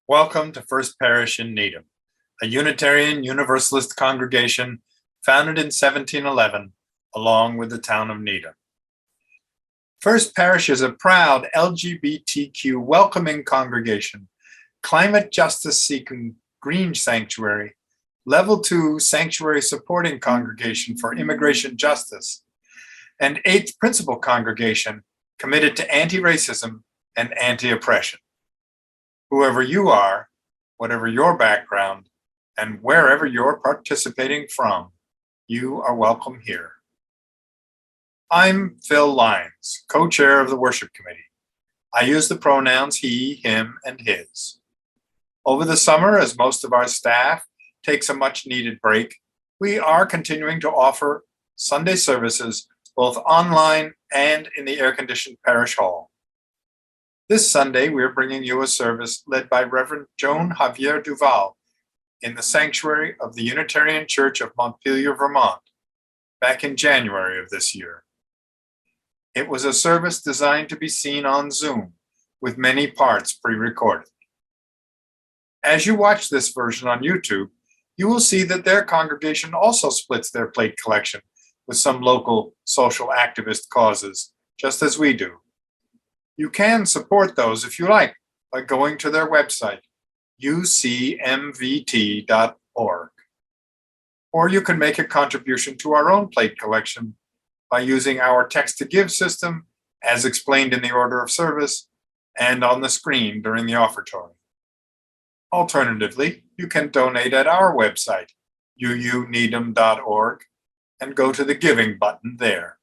Welcome to First Parish in Needham, a Unitarian Universalist congregation founded in 1711, along with the town of Needham. First Parish is a proud LGBTQ welcoming congregation, climate justice seeking green sanctuary, level 2 sanctuary supporting congregation for immigration justice, and 8th principal congregation committed to anti-racism and anti-oppression. Whoever you are, whatever your background, and wherever you're participating from, you are welcome here. I'm Phil Lyons, co-chair of the worship committee. I use the pronouns he, him, and his. Over the summer, as most of our staff takes a much needed break, we are continuing to offer Sunday services both online and in the air-conditioned parish hall. This Sunday, we're bringing you a service led by Reverend Joan Javier Duval in the sanctuary of the Unitarian Church of Montpelier, Vermont, back in January of this year. It was a service designed to be seen on Zoom, with many parts pre-recorded. As you watch this version on YouTube, you will see that their congregation also splits their plate collection with some local social activist causes, just as we do. You can support those if you like by going to their website, ucmvt.org. Or you can make a contribution to our own plate collection by using our text-to-give system, as explained in the order of service and on the screen during the offertory. Alternatively, you can donate at our website, uuneedham.org, and go to the Giving button there.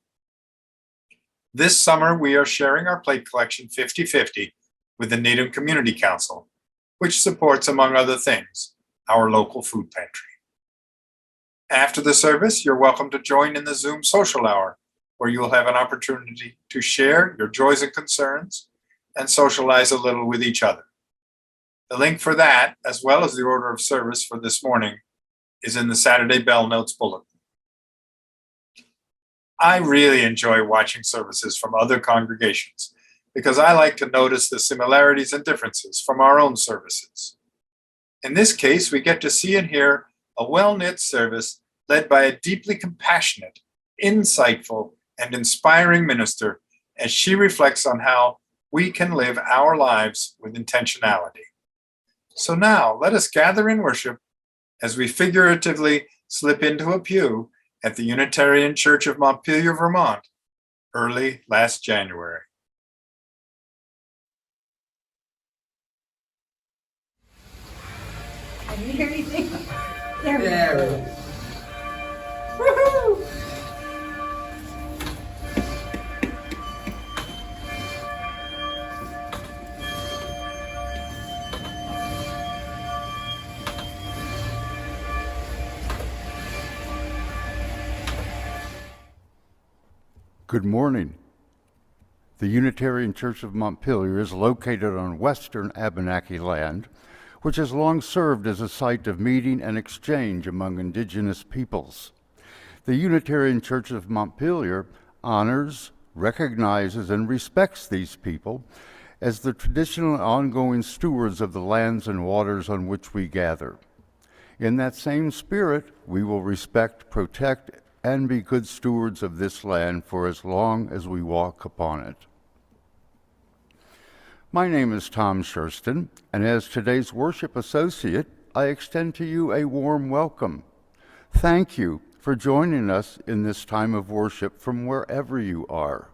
This summer, we are sharing our plate collection 50-50 with the Needham Community Council, which supports, among other things, our local food pantry. After the service, you're welcome to join in the Zoom social hour, where you'll have an opportunity to share your joys and concerns and socialize a little with each other. The link for that, as well as the order of service for this morning, is in the Saturday Bell Notes bulletin. I really enjoy watching services from other congregations because I like to notice the similarities and differences from our own services. In this case, we get to see and hear a well-knit service led by a deeply compassionate, insightful, and inspiring minister as she reflects on how we can live our lives with intentionality. So now, let us gather in worship as we figuratively slip into a pew at the Unitarian Church of Montpelier, Vermont, early last January. Can you hear anything? There we go. Woohoo! Good morning. The Unitarian Church of Montpelier is located on western Abenaki land, which has long served as a site of meeting and exchange among indigenous peoples. The Unitarian Church of Montpelier honors, recognizes, and respects these people as the traditional and ongoing stewards of the lands and waters on which we gather. In that same spirit, we will respect, protect, and be good stewards of this land for as long as we walk upon it. My name is Tom Shurston, and as today's worship associate, I extend to you a warm welcome. Thank you for joining us in this time of worship from wherever you are.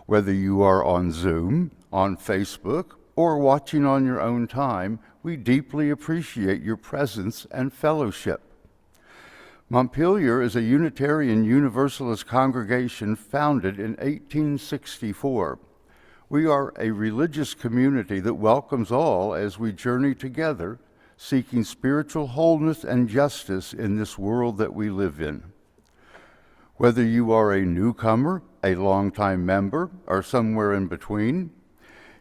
Whether you are on Zoom, on Facebook, or watching on your own time, we deeply appreciate your presence and fellowship. Montpelier is a Unitarian Universalist congregation founded in 1864. We are a religious community that welcomes all as we journey together, seeking spiritual wholeness and justice in this world that we live in. Whether you are a newcomer, a longtime member, or somewhere in between,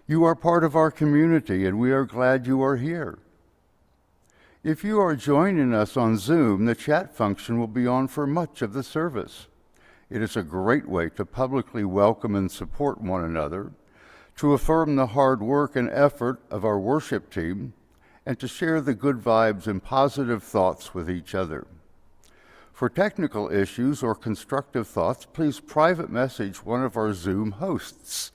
you are part of our community and we are glad you are here. If you are joining us on Zoom, the chat function will be on for much of the service. It is a great way to publicly welcome and support one another, to affirm the hard work and effort of our worship team, and to share the good vibes and positive thoughts with each other. For technical issues or constructive thoughts, please private message one of our Zoom hosts,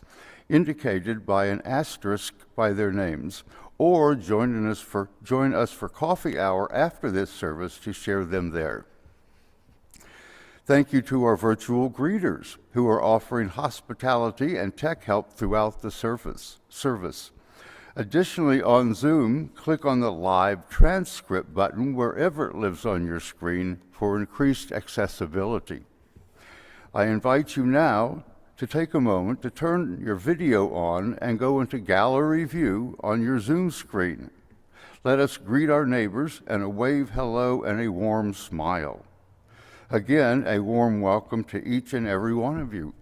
indicated by an asterisk by their names, or join us for coffee hour after this service to share them there. Thank you to our virtual greeters who are offering hospitality and tech help throughout the service. Additionally, on Zoom, click on the live transcript button wherever it lives on your screen for increased accessibility. I invite you now to take a moment to turn your video on and go into gallery view on your Zoom screen. Let us greet our neighbors and a wave hello and a warm smile. Again, a warm welcome to each and every one of you.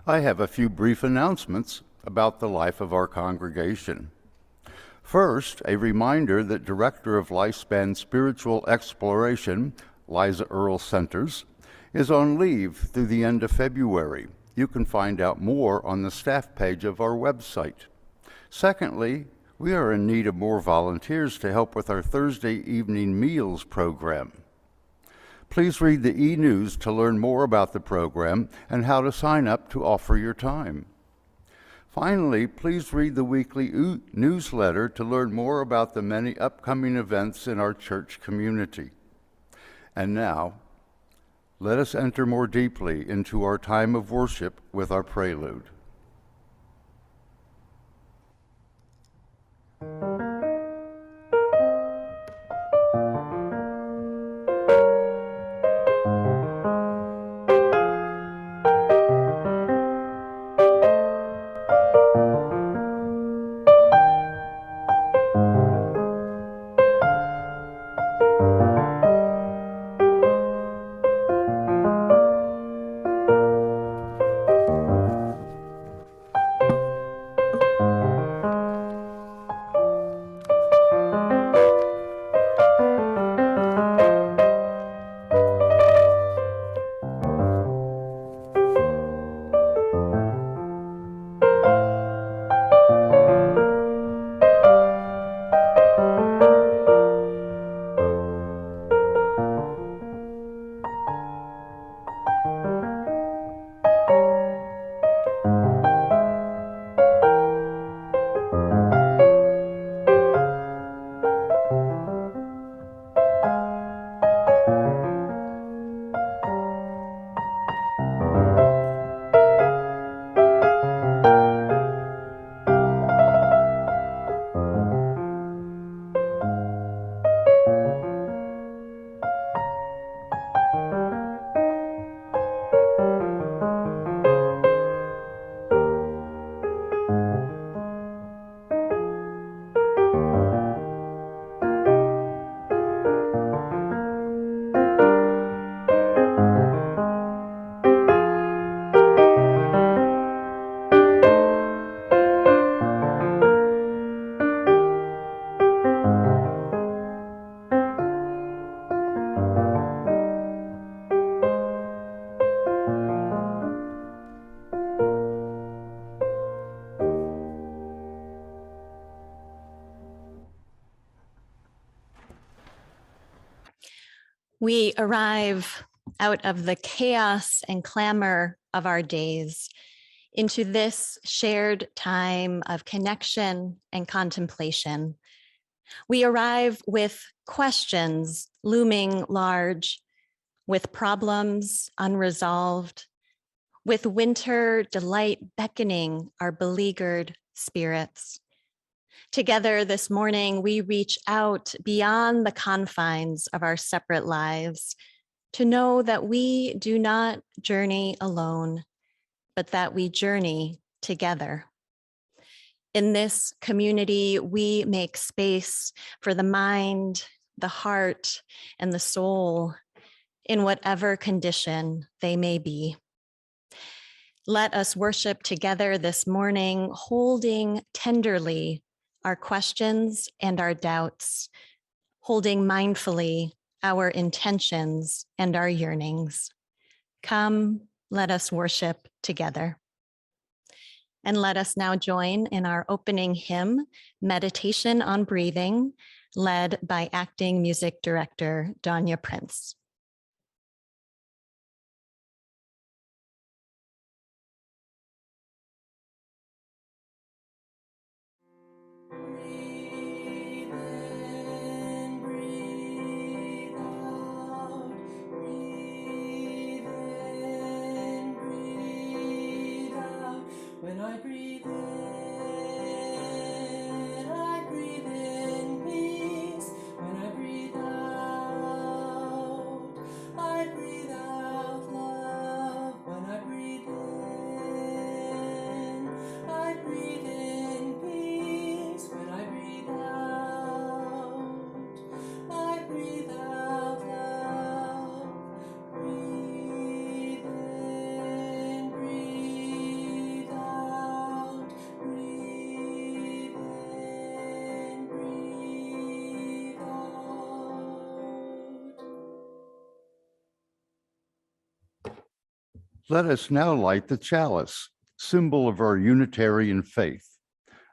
I have a few brief announcements about the life of our congregation. First, a reminder that Director of Lifespan Spiritual Exploration, Liza Earl Centers, is on leave through the end of February. You can find out more on the staff page of our website. Secondly, we are in need of more volunteers to help with our Thursday evening meals program. Please read the e-news to learn more about the program and how to sign up to offer your time. Finally, please read the weekly newsletter to learn more about the many upcoming events in our church community. And now, let us enter more deeply into our time of worship with our prelude. We arrive out of the chaos and clamor of our days into this shared time of connection and contemplation. We arrive with questions looming large, with problems unresolved, with winter delight beckoning our beleaguered spirits. Together this morning, we reach out beyond the confines of our separate lives to know that we do not journey alone, but that we journey together. In this community, we make space for the mind, the heart, and the soul in whatever condition they may be. Let us worship together this morning, holding tenderly our questions and our doubts, holding mindfully our intentions and our yearnings. Come, let us worship together. And let us now join in our opening hymn, Meditation on Breathing, led by acting music director Danya Prince. When I breathe in peace. When I breathe out love. When I breathe in peace. When I breathe out love. Breathe in, breathe out, breathe in, breathe out. Let us now light the chalice, symbol of our Unitarian faith.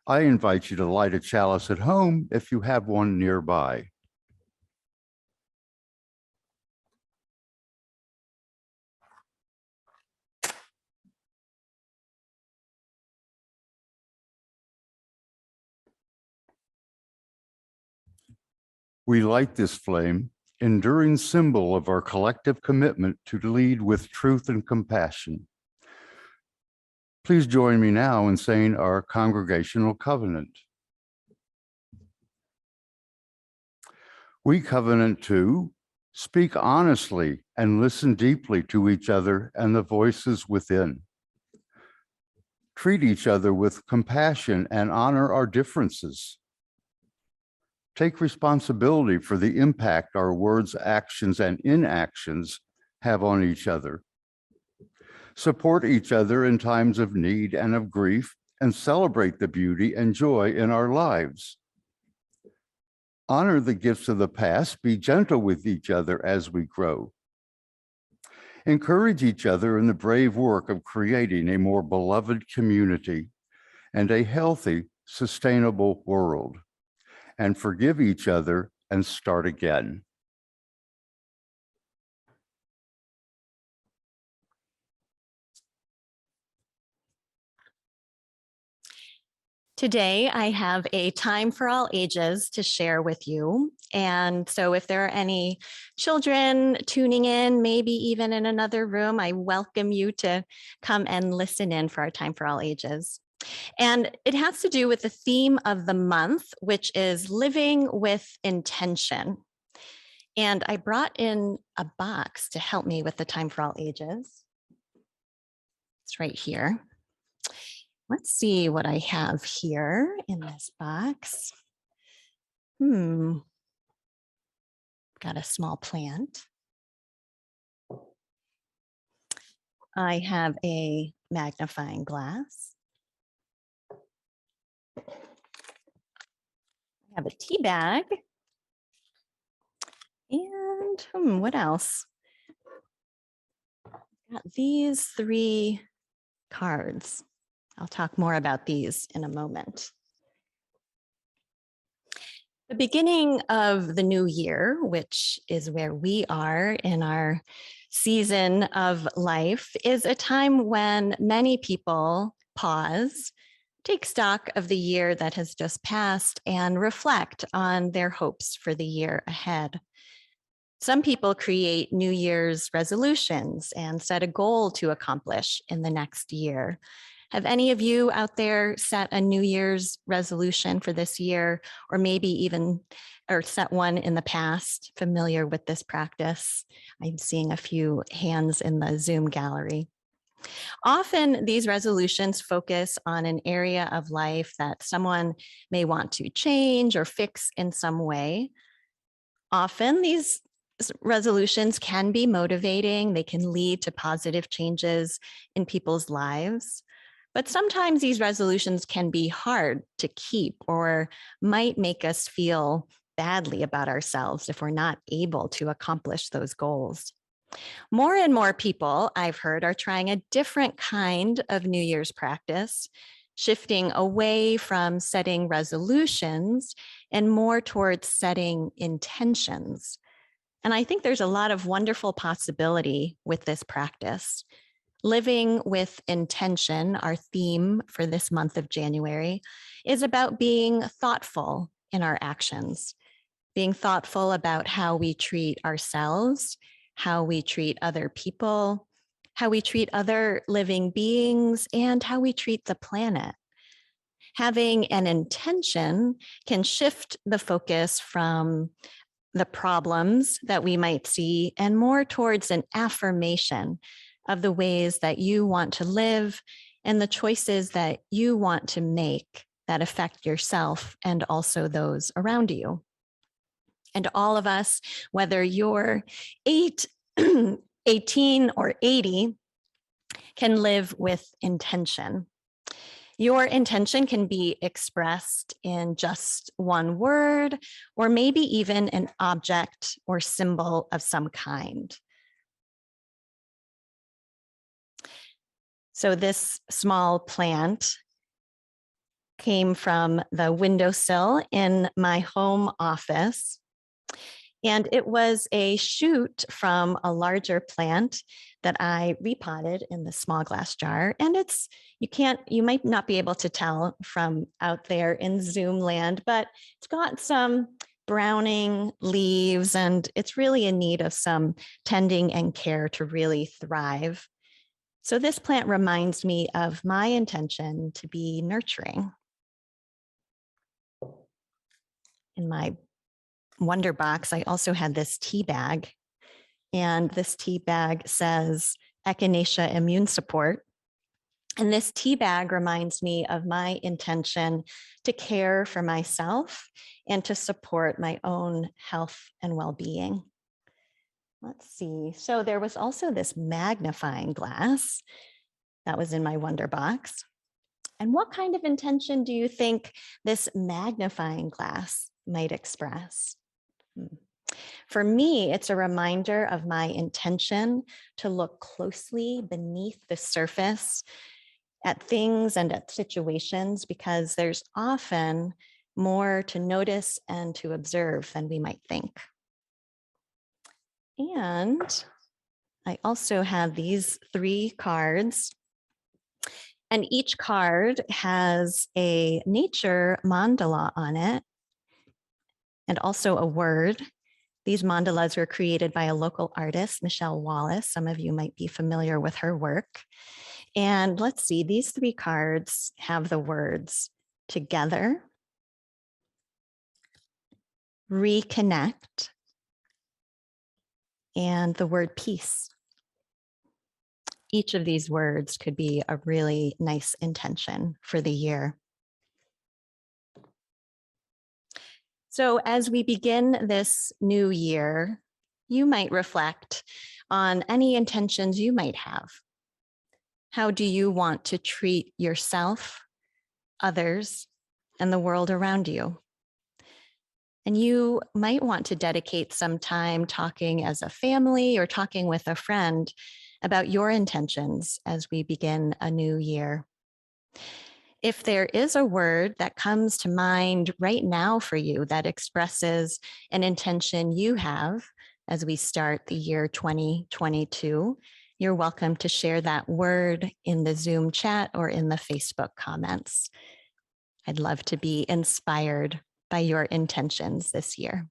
I invite you to light a chalice at home if you have one nearby. We light this flame, enduring symbol of our collective commitment to lead with truth and compassion. Please join me now in saying our Congregational Covenant. We covenant to speak honestly and listen deeply to each other and the voices within. Treat each other with compassion and honor our differences. Take responsibility for the impact our words, actions, and inactions have on each other. Support each other in times of need and of grief, and celebrate the beauty and joy in our lives. Honor the gifts of the past, be gentle with each other as we grow. Encourage each other in the brave work of creating a more beloved community and a healthy, sustainable world. And forgive each other and start again. Today, I have a time for all ages to share with you. And so if there are any children tuning in, maybe even in another room, I welcome you to come and listen in for our time for all ages. And it has to do with the theme of the month, which is living with intention. And I brought in a box to help me with the time for all ages. It's right here. Let's see what I have here in this box. Got a small plant. I have a magnifying glass. I have a tea bag. And what else? Got these 3 cards. I'll talk more about these in a moment. The beginning of the new year, which is where we are in our season of life, is a time when many people pause, take stock of the year that has just passed, and reflect on their hopes for the year ahead. Some people create New Year's resolutions and set a goal to accomplish in the next year. Have any of you out there set a New Year's resolution for this year, or maybe even set one in the past, familiar with this practice? I'm seeing a few hands in the Zoom gallery. Often these resolutions focus on an area of life that someone may want to change or fix in some way. Often these resolutions can be motivating. They can lead to positive changes in people's lives. But sometimes these resolutions can be hard to keep or might make us feel badly about ourselves if we're not able to accomplish those goals. More and more people, I've heard, are trying a different kind of New Year's practice, shifting away from setting resolutions and more towards setting intentions. And I think there's a lot of wonderful possibility with this practice. Living with intention, our theme for this month of January, is about being thoughtful in our actions, being thoughtful about how we treat ourselves, how we treat other people, how we treat other living beings, and how we treat the planet. Having an intention can shift the focus from the problems that we might see and more towards an affirmation of the ways that you want to live and the choices that you want to make that affect yourself and also those around you. And all of us, whether you're 8, 18, or 80, can live with intention. Your intention can be expressed in just one word, or maybe even an object or symbol of some kind. So this small plant came from the windowsill in my home office. And it was a shoot from a larger plant that I repotted in the small glass jar. And you might not be able to tell from out there in Zoom land, but it's got some browning leaves and it's really in need of some tending and care to really thrive. So this plant reminds me of my intention to be nurturing. In my Wonder Box, I also had this tea bag, and this tea bag says Echinacea Immune Support. And this tea bag reminds me of my intention to care for myself and to support my own health and well-being. Let's see. So there was also this magnifying glass that was in my Wonder Box. And what kind of intention do you think this magnifying glass might express? For me, it's a reminder of my intention to look closely beneath the surface at things and at situations, because there's often more to notice and to observe than we might think. And I also have these 3 cards, and each card has a nature mandala on it and also a word. These mandalas were created by a local artist, Michelle Wallace. Some of you might be familiar with her work. And let's see, these 3 cards have the words together, reconnect, and the word peace. Each of these words could be a really nice intention for the year. So as we begin this new year, you might reflect on any intentions you might have. How do you want to treat yourself, others, and the world around you? And you might want to dedicate some time talking as a family or talking with a friend about your intentions as we begin a new year. If there is a word that comes to mind right now for you that expresses an intention you have as we start the year 2022, you're welcome to share that word in the Zoom chat or in the Facebook comments. I'd love to be inspired by your intentions this year.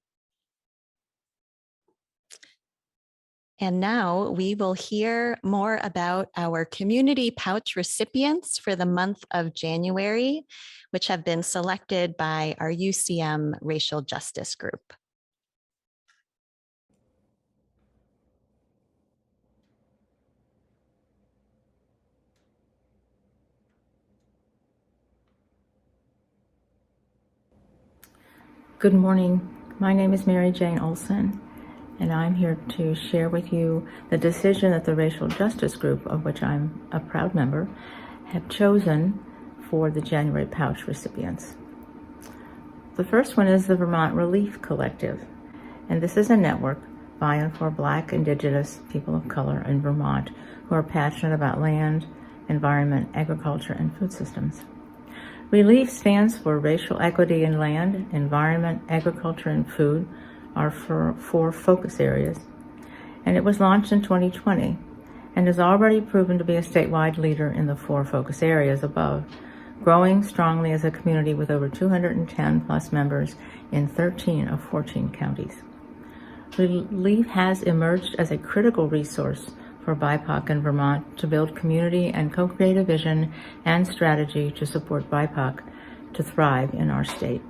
And now we will hear more about our community pouch recipients for the month of January, which have been selected by our UCM Racial Justice Group. Good morning. My name is Mary Jane Olson, and I'm here to share with you the decision that the Racial Justice Group, of which I'm a proud member, have chosen for the January pouch recipients. The first one is the Vermont Relief Collective, and this is a network by and for Black, Indigenous, people of color in Vermont who are passionate about land, environment, agriculture, and food systems. RELIEF stands for Racial Equity in Land, Environment, Agriculture, and Food, our four focus areas, and it was launched in 2020 and has already proven to be a statewide leader in the four focus areas above, growing strongly as a community with over 210 plus members in 13 of 14 counties. RELIEF has emerged as a critical resource for BIPOC in Vermont to build community and co-create a vision and strategy to support BIPOC to thrive in our state.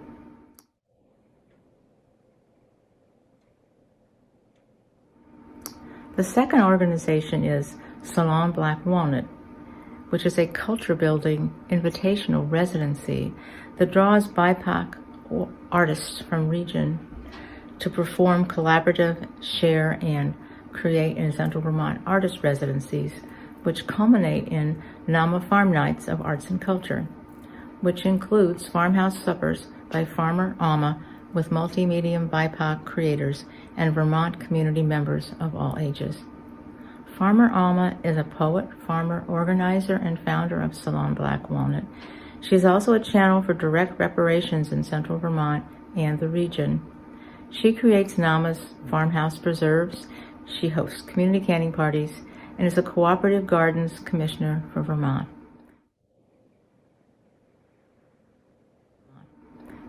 The second organization is Salon Black Walnut, which is a culture-building invitational residency that draws BIPOC artists from region to perform collaborative, share, and create in Central Vermont artist residencies, which culminate in Nama Farm Nights of Arts and Culture, which includes farmhouse suppers by Farmer Alma with multi-medium BIPOC creators and Vermont community members of all ages. Farmer Alma is a poet, farmer, organizer, and founder of Salon Black Walnut. She is also a channel for direct reparations in Central Vermont and the region. She creates Nama's farmhouse preserves. She hosts community canning parties and is a Cooperative Gardens Commissioner for Vermont.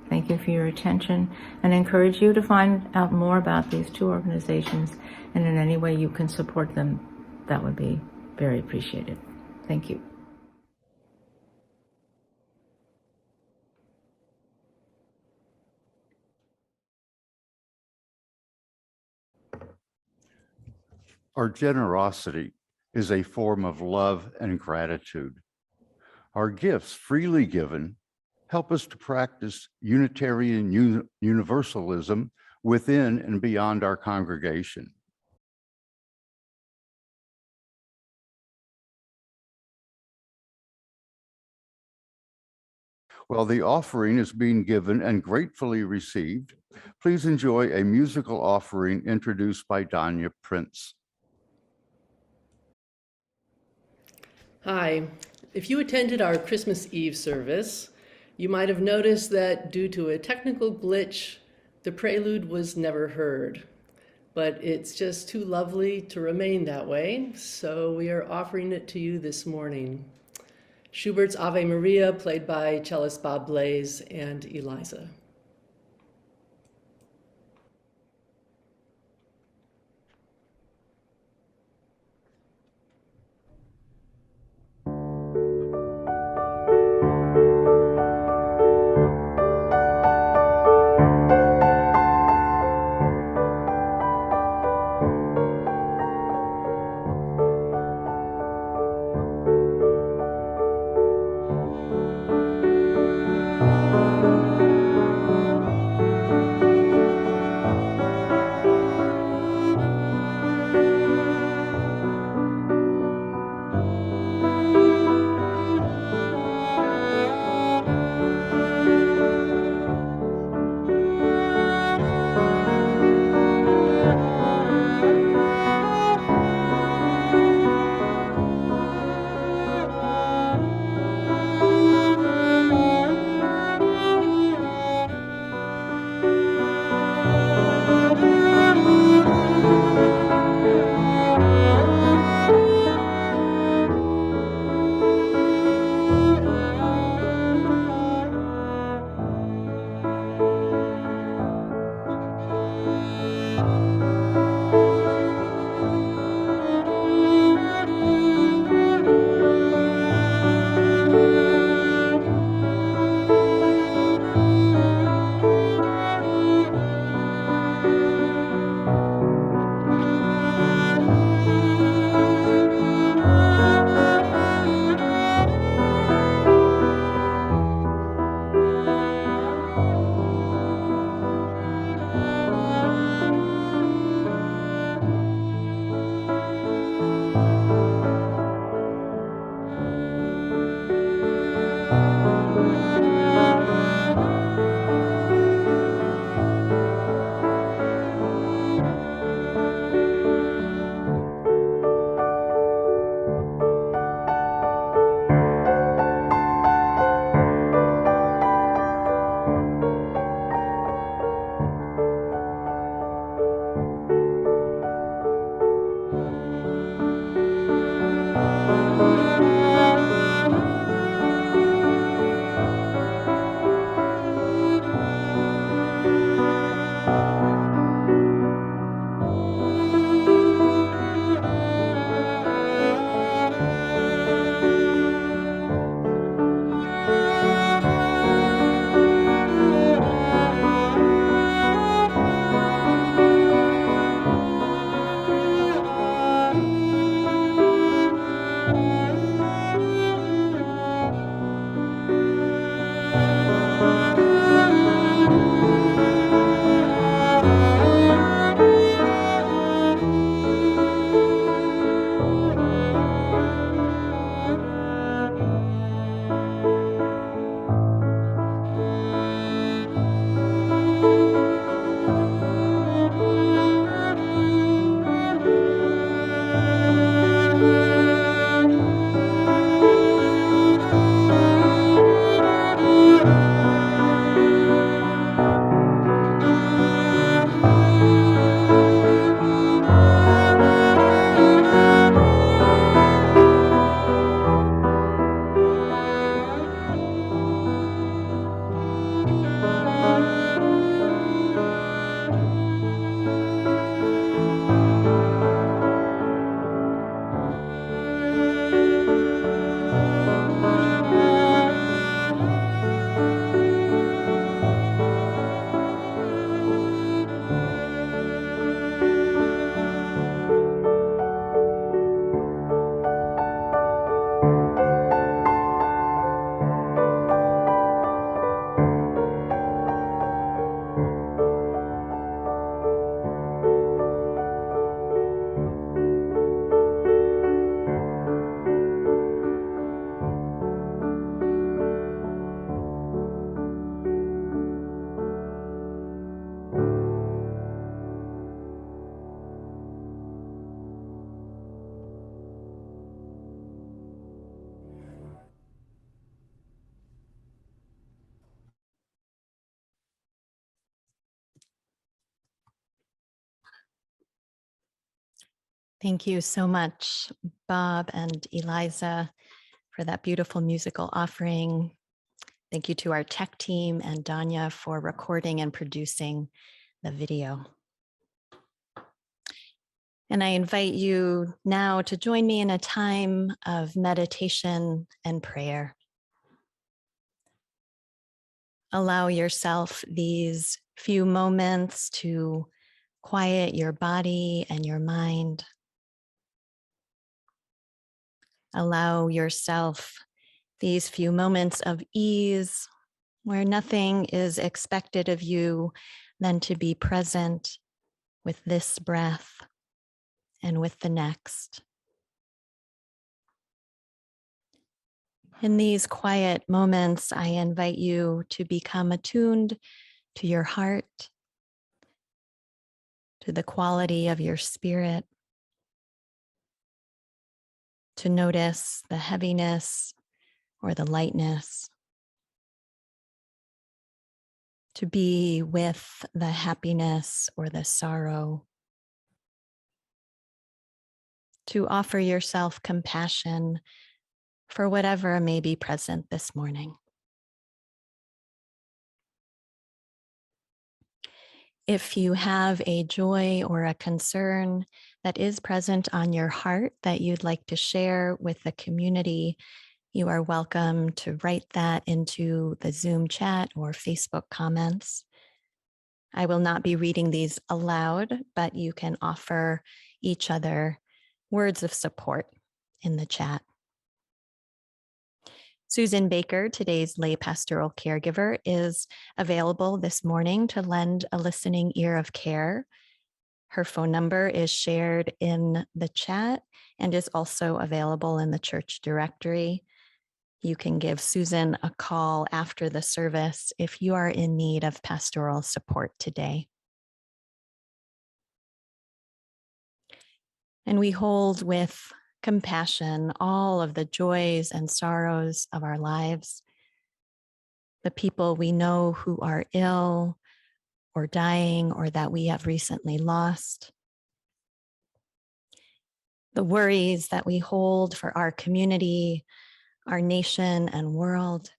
Thank you for your attention, and I encourage you to find out more about these two organizations, and in any way you can support them, that would be very appreciated. Thank you. Our generosity is a form of love and gratitude. Our gifts, freely given, help us to practice Unitarian universalism within and beyond our congregation. While the offering is being given and gratefully received, please enjoy a musical offering introduced by Danya Prince. Hi. If you attended our Christmas Eve service, you might have noticed that due to a technical glitch, the prelude was never heard. But it's just too lovely to remain that way, so we are offering it to you this morning. Schubert's Ave Maria, played by cellist Bob Blaze and Eliza. Thank you so much, Bob and Eliza, for that beautiful musical offering. Thank you to our tech team and Danya for recording and producing the video. And I invite you now to join me in a time of meditation and prayer. Allow yourself these few moments to quiet your body and your mind. Allow yourself these few moments of ease where nothing is expected of you than to be present with this breath and with the next. In these quiet moments, I invite you to become attuned to your heart, to the quality of your spirit, to notice the heaviness or the lightness, to be with the happiness or the sorrow, to offer yourself compassion for whatever may be present this morning. If you have a joy or a concern that is present on your heart that you'd like to share with the community, you are welcome to write that into the Zoom chat or Facebook comments. I will not be reading these aloud, but you can offer each other words of support in the chat. Susan Baker, today's lay pastoral caregiver, is available this morning to lend a listening ear of care. Her phone number is shared in the chat and is also available in the church directory. You can give Susan a call after the service if you are in need of pastoral support today. And we hold with compassion all of the joys and sorrows of our lives, the people we know who are ill or dying or that we have recently lost, the worries that we hold for our community, our nation and world,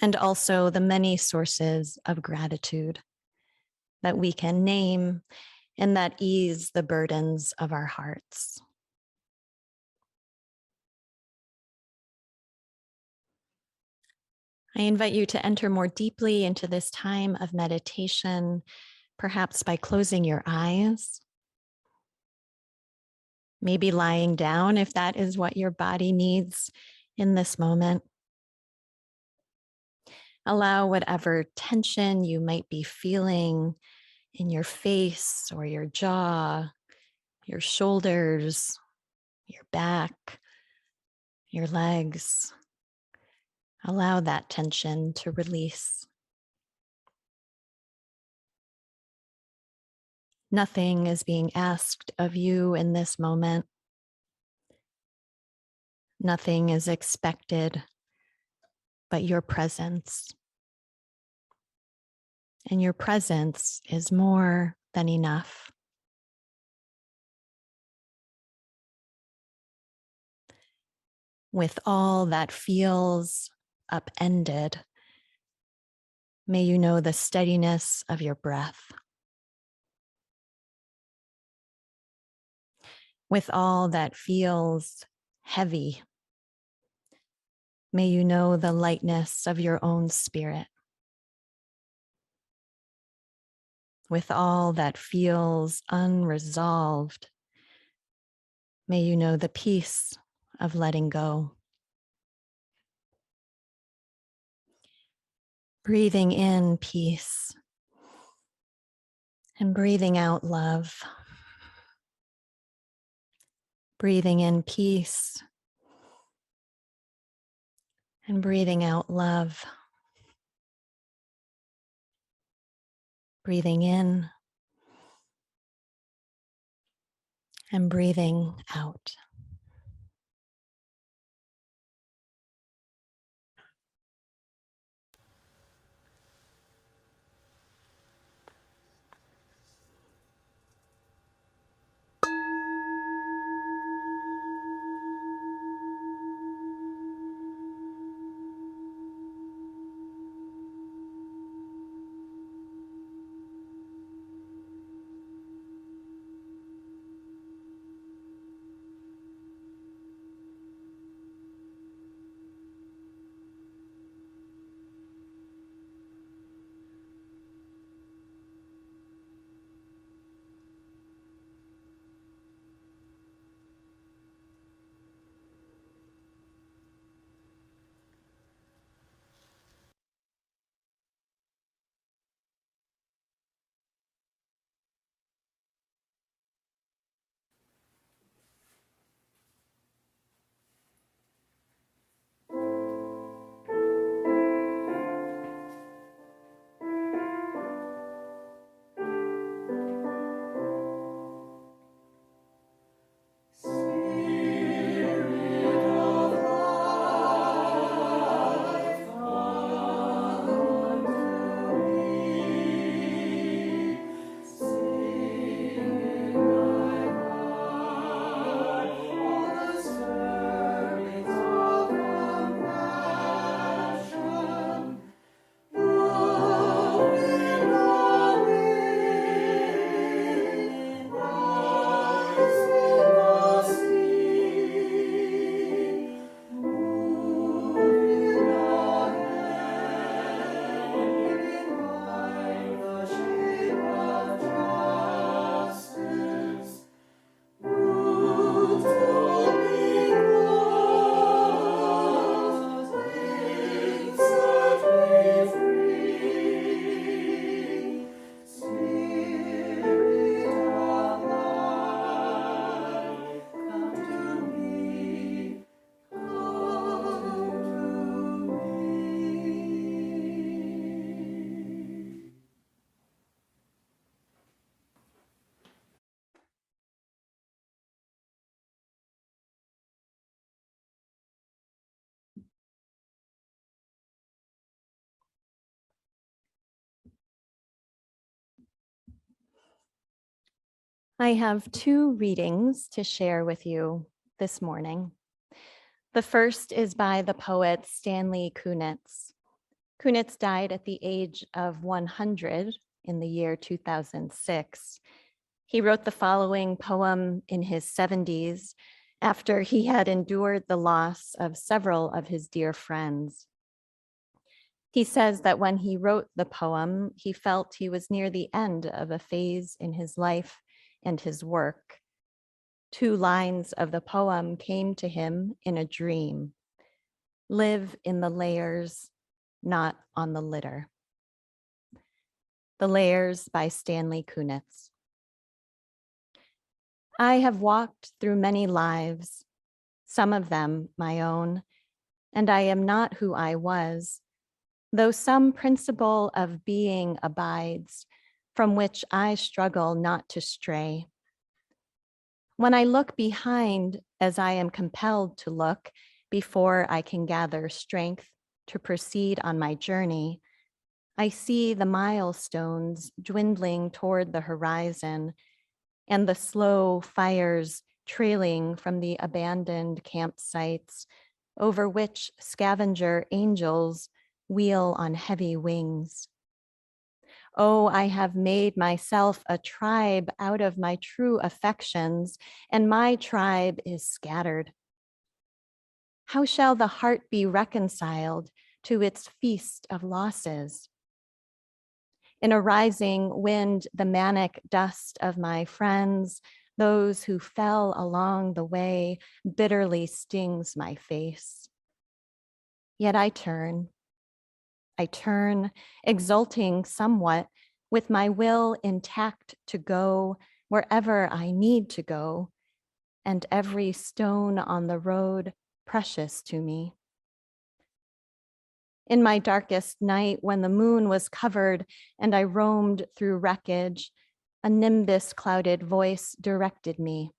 and also the many sources of gratitude that we can name and that ease the burdens of our hearts. I invite you to enter more deeply into this time of meditation, perhaps by closing your eyes, maybe lying down if that is what your body needs in this moment. Allow whatever tension you might be feeling in your face or your jaw, your shoulders, your back, your legs. Allow that tension to release. Nothing is being asked of you in this moment. Nothing is expected but your presence. And your presence is more than enough. With all that feels upended, may you know the steadiness of your breath. With all that feels heavy, may you know the lightness of your own spirit. With all that feels unresolved, may you know the peace of letting go. Breathing in peace and breathing out love. Breathing in peace and breathing out love. Breathing in and breathing out. I have two readings to share with you this morning. The first is by the poet Stanley Kunitz. Kunitz died at the age of 100 in the year 2006. He wrote the following poem in his 70s after he had endured the loss of several of his dear friends. He says that when he wrote the poem, he felt he was near the end of a phase in his life and his work. Two lines of the poem came to him in a dream. Live in the layers, not on the litter. The Layers by Stanley Kunitz. I have walked through many lives, some of them my own, and I am not who I was, though some principle of being abides, from which I struggle not to stray. When I look behind, as I am compelled to look before I can gather strength to proceed on my journey, I see the milestones dwindling toward the horizon and the slow fires trailing from the abandoned campsites over which scavenger angels wheel on heavy wings. Oh, I have made myself a tribe out of my true affections, and my tribe is scattered. How shall the heart be reconciled to its feast of losses? In a rising wind, the manic dust of my friends, those who fell along the way, bitterly stings my face. Yet I turn, exulting somewhat, with my will intact to go wherever I need to go, and every stone on the road precious to me. In my darkest night, when the moon was covered and I roamed through wreckage, a nimbus-clouded voice directed me.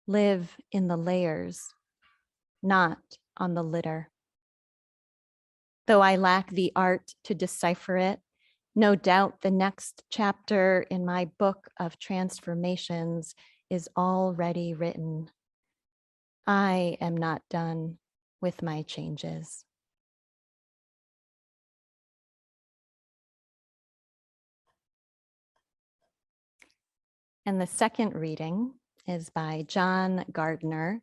Live in the layers, not on the litter. Though I lack the art to decipher it, no doubt the next chapter in my book of transformations is already written. I am not done with my changes. And the second reading is by John Gardner,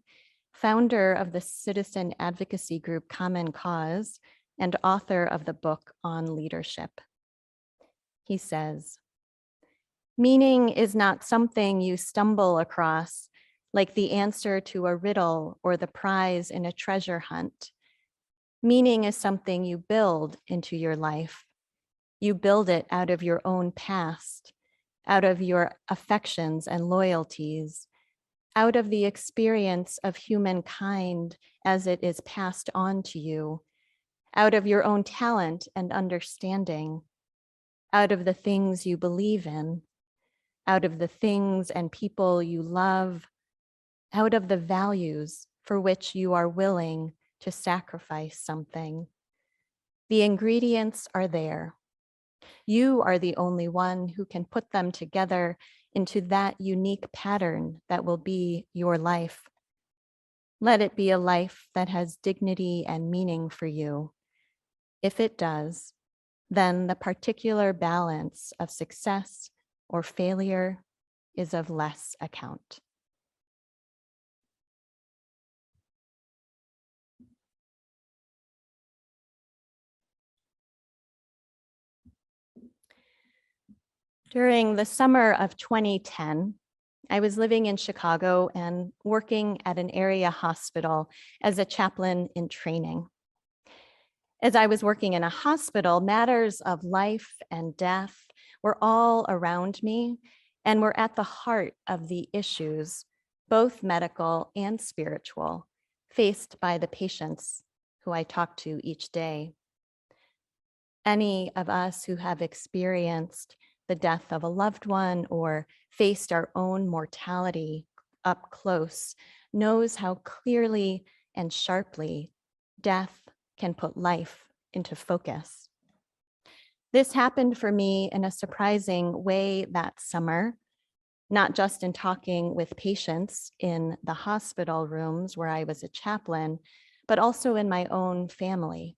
founder of the citizen advocacy group Common Cause and author of the book on leadership. He says, meaning is not something you stumble across like the answer to a riddle or the prize in a treasure hunt. Meaning is something you build into your life. You build it out of your own past, out of your affections and loyalties, out of the experience of humankind as it is passed on to you, out of your own talent and understanding, out of the things you believe in, out of the things and people you love, out of the values for which you are willing to sacrifice something. The ingredients are there. You are the only one who can put them together into that unique pattern that will be your life. Let it be a life that has dignity and meaning for you. If it does, then the particular balance of success or failure is of less account. During the summer of 2010, I was living in Chicago and working at an area hospital as a chaplain in training. As I was working in a hospital, matters of life and death were all around me and were at the heart of the issues, both medical and spiritual, faced by the patients who I talked to each day. Any of us who have experienced the death of a loved one or faced our own mortality up close knows how clearly and sharply death can put life into focus. This happened for me in a surprising way that summer, not just in talking with patients in the hospital rooms where I was a chaplain, but also in my own family.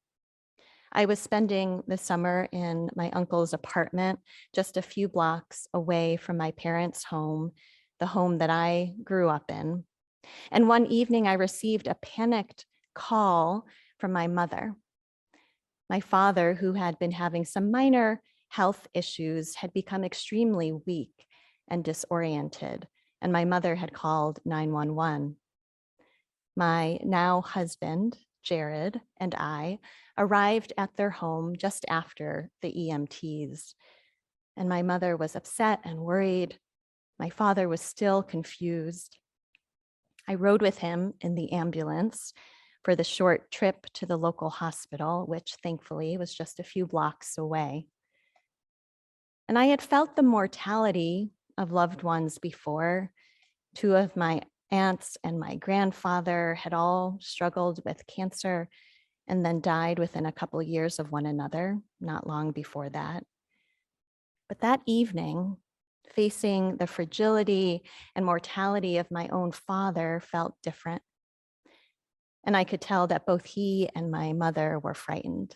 I was spending the summer in my uncle's apartment, just a few blocks away from my parents' home, the home that I grew up in. And one evening I received a panicked call from my mother. My father, who had been having some minor health issues, had become extremely weak and disoriented, and my mother had called 911. My now husband, Jared, and I arrived at their home just after the EMTs, and my mother was upset and worried. My father was still confused. I rode with him in the ambulance for the short trip to the local hospital, which thankfully was just a few blocks away. And I had felt the mortality of loved ones before. Two of my aunts and my grandfather had all struggled with cancer and then died within a couple of years of one another, not long before that. But that evening, facing the fragility and mortality of my own father felt different. And I could tell that both he and my mother were frightened.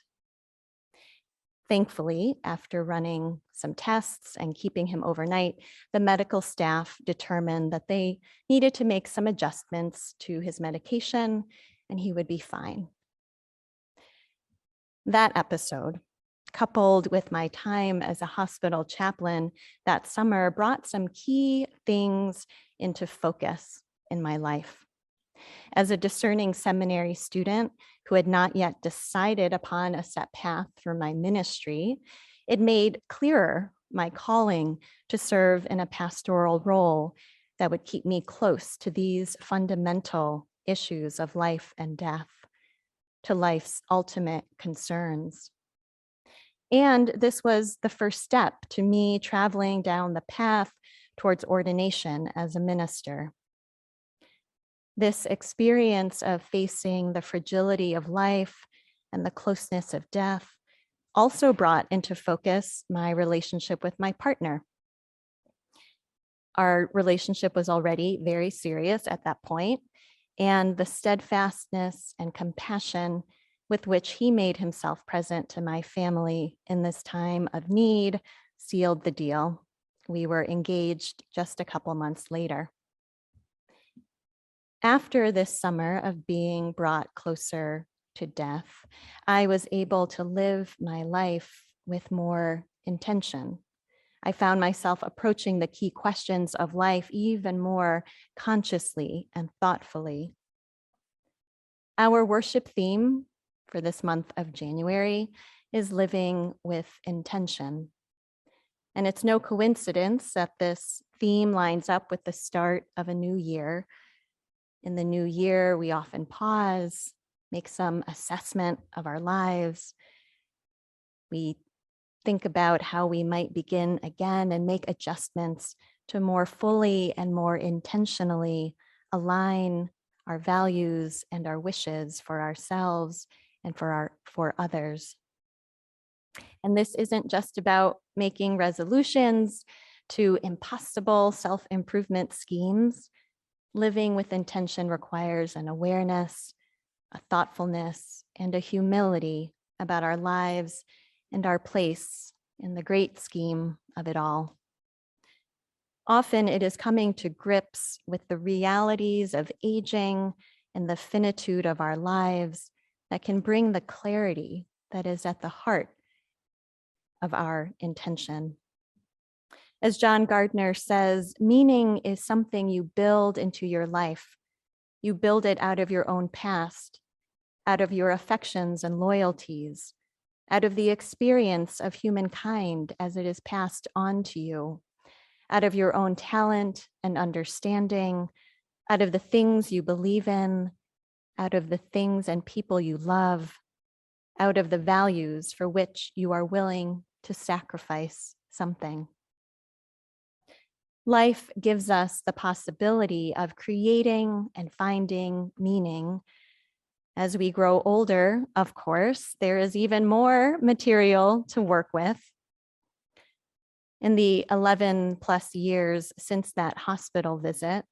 Thankfully, after running some tests and keeping him overnight, the medical staff determined that they needed to make some adjustments to his medication and he would be fine. That episode, coupled with my time as a hospital chaplain that summer, brought some key things into focus in my life. As a discerning seminary student who had not yet decided upon a set path for my ministry, it made clearer my calling to serve in a pastoral role that would keep me close to these fundamental issues of life and death, to life's ultimate concerns. And this was the first step to me traveling down the path towards ordination as a minister. This experience of facing the fragility of life and the closeness of death also brought into focus my relationship with my partner. Our relationship was already very serious at that point, and the steadfastness and compassion with which he made himself present to my family in this time of need sealed the deal. We were engaged just a couple months later. After this summer of being brought closer to death, I was able to live my life with more intention. I found myself approaching the key questions of life even more consciously and thoughtfully. Our worship theme for this month of January is living with intention. And it's no coincidence that this theme lines up with the start of a new year. In the new year, we often pause, make some assessment of our lives. We think about how we might begin again and make adjustments to more fully and more intentionally align our values and our wishes for ourselves and for others. And this isn't just about making resolutions to impossible self-improvement schemes. Living with intention requires an awareness, a thoughtfulness, and a humility about our lives and our place in the great scheme of it all. Often it is coming to grips with the realities of aging and the finitude of our lives that can bring the clarity that is at the heart of our intention. As John Gardner says, meaning is something you build into your life. You build it out of your own past, out of your affections and loyalties, out of the experience of humankind as it is passed on to you, out of your own talent and understanding, out of the things you believe in, out of the things and people you love, out of the values for which you are willing to sacrifice something. Life gives us the possibility of creating and finding meaning. As we grow older, of course, there is even more material to work with. In the 11 plus years since that hospital visit,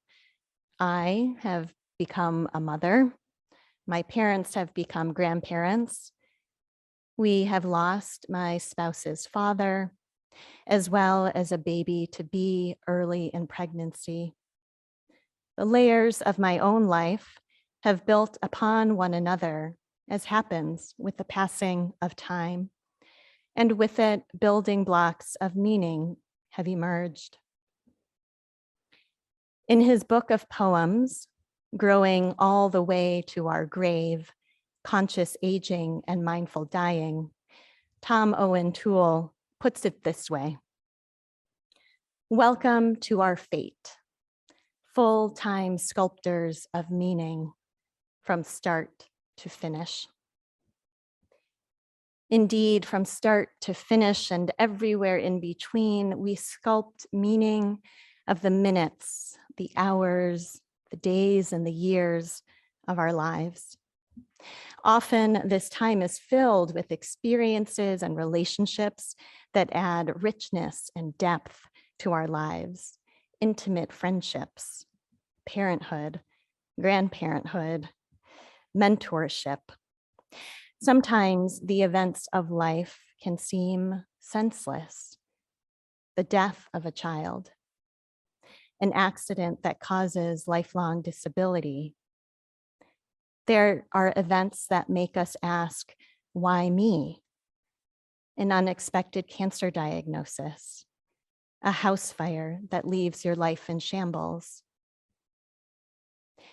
I have become a mother. My parents have become grandparents. We have lost my spouse's father, as well as a baby to be early in pregnancy. The layers of my own life have built upon one another, as happens with the passing of time, and with it, building blocks of meaning have emerged. In his book of poems, Growing All the Way to Our Grave, Conscious Aging and Mindful Dying, Tom Owen Toole puts it this way: welcome to our fate, full-time sculptors of meaning from start to finish. Indeed, from start to finish and everywhere in between, we sculpt meaning of the minutes, the hours, the days, and the years of our lives. Often, this time is filled with experiences and relationships that add richness and depth to our lives, intimate friendships, parenthood, grandparenthood, mentorship. Sometimes the events of life can seem senseless. The death of a child, an accident that causes lifelong disability. There are events that make us ask, why me? An unexpected cancer diagnosis, a house fire that leaves your life in shambles.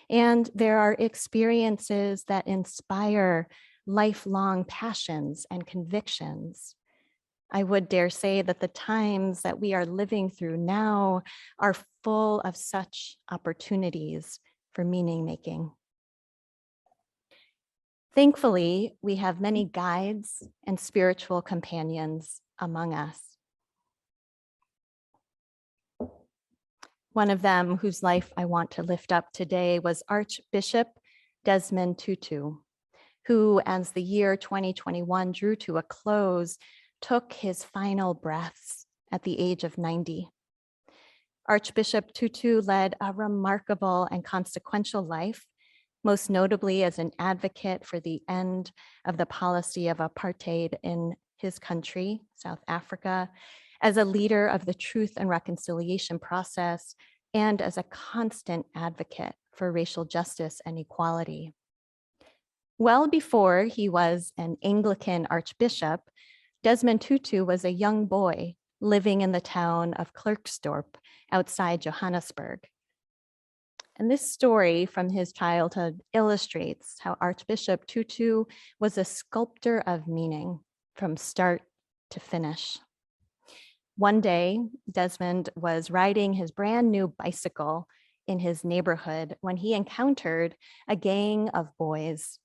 And there are experiences that inspire lifelong passions and convictions. I would dare say that the times that we are living through now are full of such opportunities for meaning making. Thankfully, we have many guides and spiritual companions among us. One of them whose life I want to lift up today was Archbishop Desmond Tutu, who, as the year 2021 drew to a close, took his final breaths at the age of 90. Archbishop Tutu led a remarkable and consequential life, most notably as an advocate for the end of the policy of apartheid in his country, South Africa, as a leader of the truth and reconciliation process, and as a constant advocate for racial justice and equality. Well before he was an Anglican archbishop, Desmond Tutu was a young boy living in the town of Klerksdorp outside Johannesburg. And this story from his childhood illustrates how Archbishop Tutu was a sculptor of meaning from start to finish. One day, Desmond was riding his brand new bicycle in his neighborhood when he encountered a gang of boys,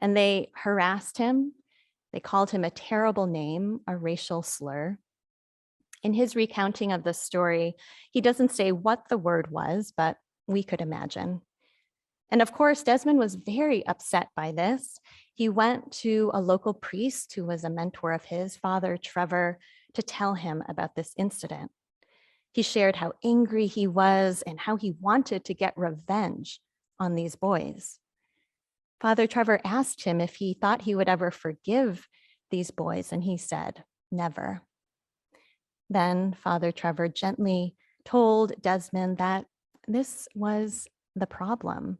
and they harassed him. They called him a terrible name, a racial slur. In his recounting of the story, he doesn't say what the word was, but we could imagine. And of course, Desmond was very upset by this. He went to a local priest who was a mentor of his, Father Trevor, to tell him about this incident. He shared how angry he was and how he wanted to get revenge on these boys. Father Trevor asked him if he thought he would ever forgive these boys, and he said, never. Then Father Trevor gently told Desmond that this was the problem.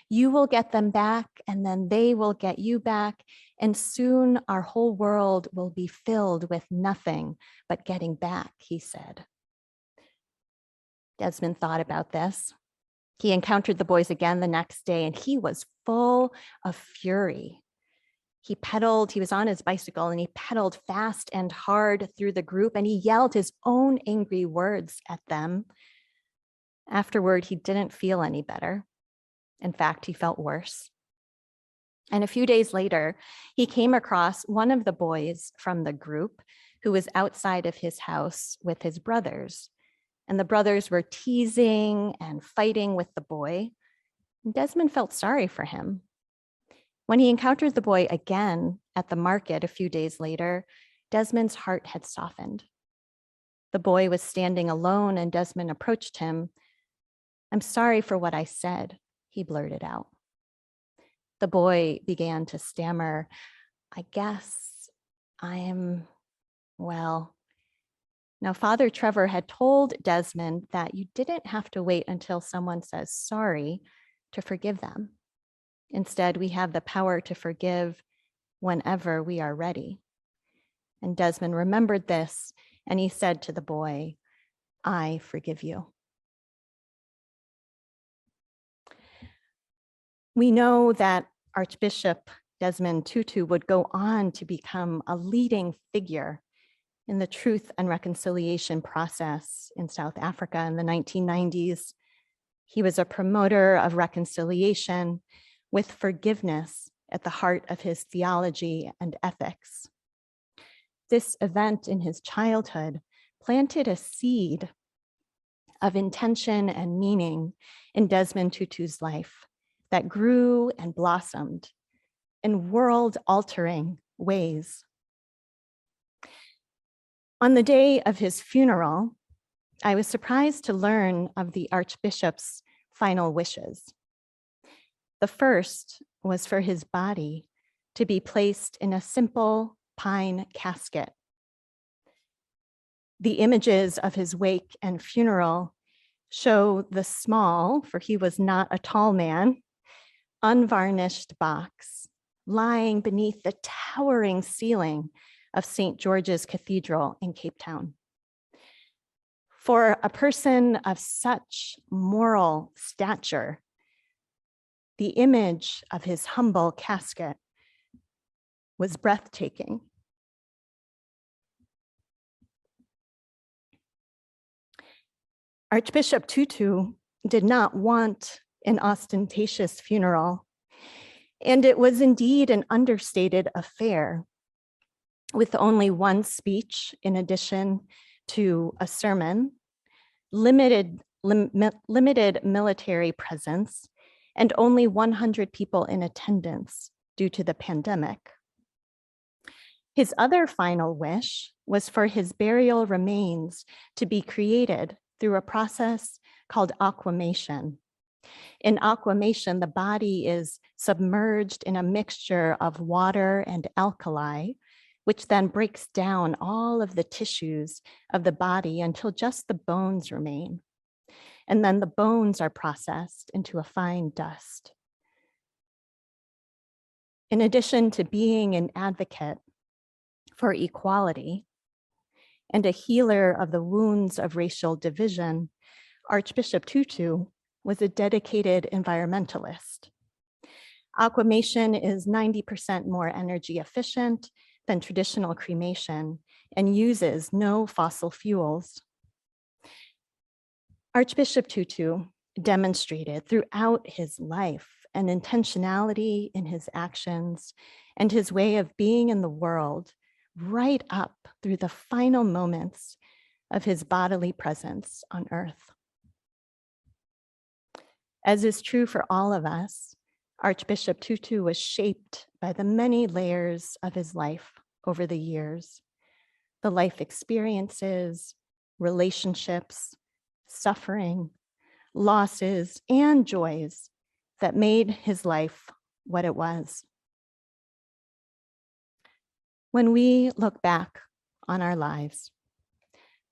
You will get them back, and then they will get you back, and soon our whole world will be filled with nothing but getting back, he said. Desmond thought about this. He encountered the boys again the next day, and he was full of fury. He was on his bicycle, and he pedaled fast and hard through the group, and he yelled his own angry words at them. Afterward, he didn't feel any better. In fact, he felt worse. And a few days later, he came across one of the boys from the group who was outside of his house with his brothers. And the brothers were teasing and fighting with the boy. Desmond felt sorry for him. When he encountered the boy again at the market a few days later, Desmond's heart had softened. The boy was standing alone and Desmond approached him. "I'm sorry for what I said," he blurted out. The boy began to stammer, "I guess well." Now, Father Trevor had told Desmond that you didn't have to wait until someone says sorry to forgive them. Instead, we have the power to forgive whenever we are ready. And Desmond remembered this, and he said to the boy, "I forgive you." We know that Archbishop Desmond Tutu would go on to become a leading figure in the truth and reconciliation process in South Africa in the 1990s. He was a promoter of reconciliation with forgiveness at the heart of his theology and ethics. This event in his childhood planted a seed of intention and meaning in Desmond Tutu's life that grew and blossomed in world-altering ways. On the day of his funeral, I was surprised to learn of the Archbishop's final wishes. The first was for his body to be placed in a simple pine casket. The images of his wake and funeral show the small, for he was not a tall man, unvarnished box lying beneath the towering ceiling of St. George's Cathedral in Cape Town. For a person of such moral stature, the image of his humble casket was breathtaking. Archbishop Tutu did not want an ostentatious funeral, and it was indeed an understated affair, with only one speech in addition to a sermon, limited military presence, and only 100 people in attendance due to the pandemic. His other final wish was for his burial remains to be created through a process called aquamation. In aquamation, the body is submerged in a mixture of water and alkali, which then breaks down all of the tissues of the body until just the bones remain. And then the bones are processed into a fine dust. In addition to being an advocate for equality and a healer of the wounds of racial division, Archbishop Tutu was a dedicated environmentalist. Aquamation is 90% more energy efficient than traditional cremation and uses no fossil fuels. Archbishop Tutu demonstrated throughout his life an intentionality in his actions and his way of being in the world, right up through the final moments of his bodily presence on earth. As is true for all of us, Archbishop Tutu was shaped by the many layers of his life over the years, the life experiences, relationships, suffering, losses, and joys that made his life what it was. When we look back on our lives,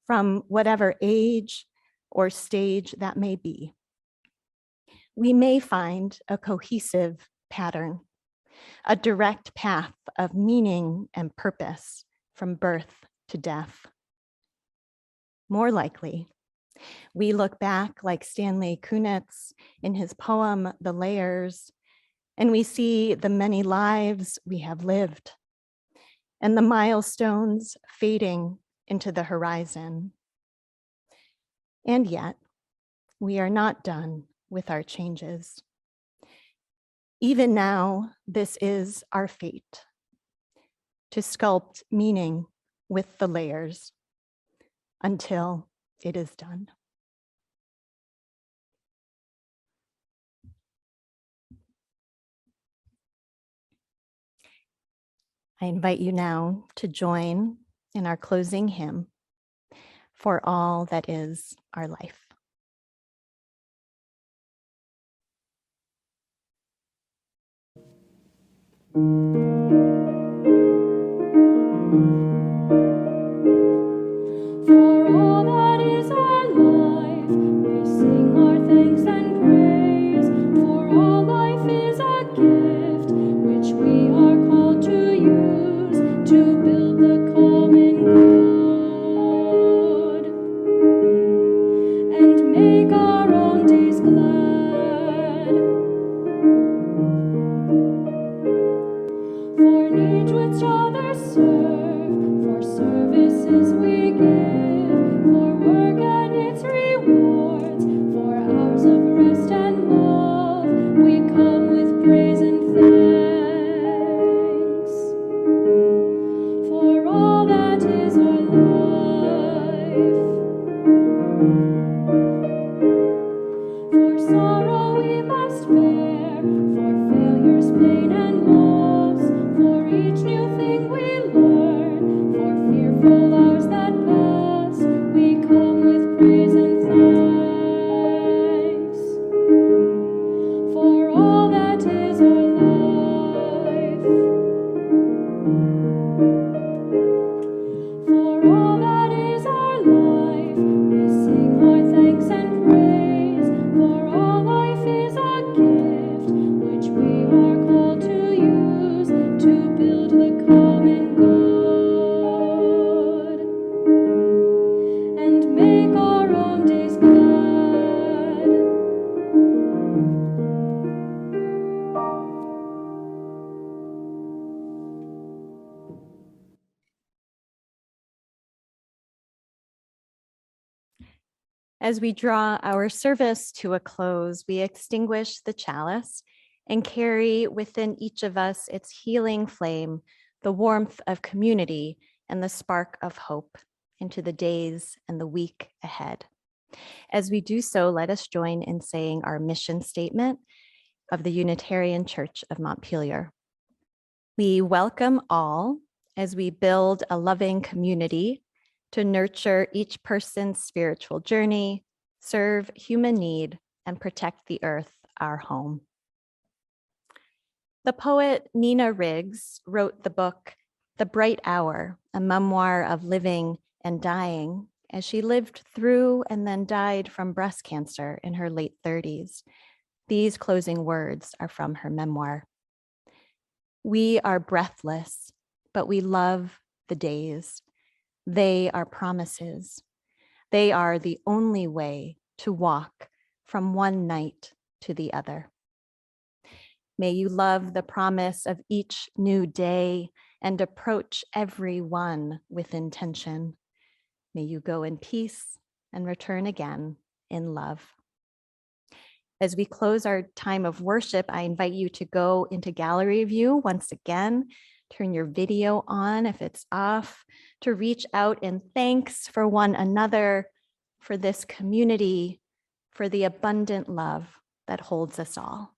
from whatever age or stage that may be, we may find a cohesive pattern, a direct path of meaning and purpose from birth to death. More likely, we look back like Stanley Kunitz in his poem, The Layers, and we see the many lives we have lived and the milestones fading into the horizon. And yet, we are not done with our changes. Even now, this is our fate, to sculpt meaning with the layers until it is done. I invite you now to join in our closing hymn, for all that is our life. For all that is our life, we sing our thanks and praise. For all life is a gift, which we are called to use to build the common good and make our own days glad. For needs which others serve, for services we give, for work and its rewards, for hours of rest and love, we come with praise and thanks. For all that is our life, for sorrow we must bear, for failures, pain and loss, for each new thing we learn, for fearful hours that pass, we come with praise and thanks. For all that is our life, for all that is our life, we sing our thanks and praise. For all life is a gift, which we are called to use to build the common good and make our own days glad. As we draw our service to a close, we extinguish the chalice and carry within each of us its healing flame, the warmth of community and the spark of hope into the days and the week ahead. As we do so, let us join in saying our mission statement of the Unitarian Church of Montpelier. We welcome all as we build a loving community to nurture each person's spiritual journey, serve human need, and protect the earth, our home. The poet Nina Riggs wrote the book, The Bright Hour, a memoir of living and dying, as she lived through and then died from breast cancer in her late 30s. These closing words are from her memoir. We are breathless, but we love the days. They are promises. They are the only way to walk from one night to the other. May you love the promise of each new day and approach every one with intention. May you go in peace and return again in love. As we close our time of worship, I invite you to go into gallery view once again. Turn your video on if it's off, to reach out in thanks for one another, for this community, for the abundant love that holds us all.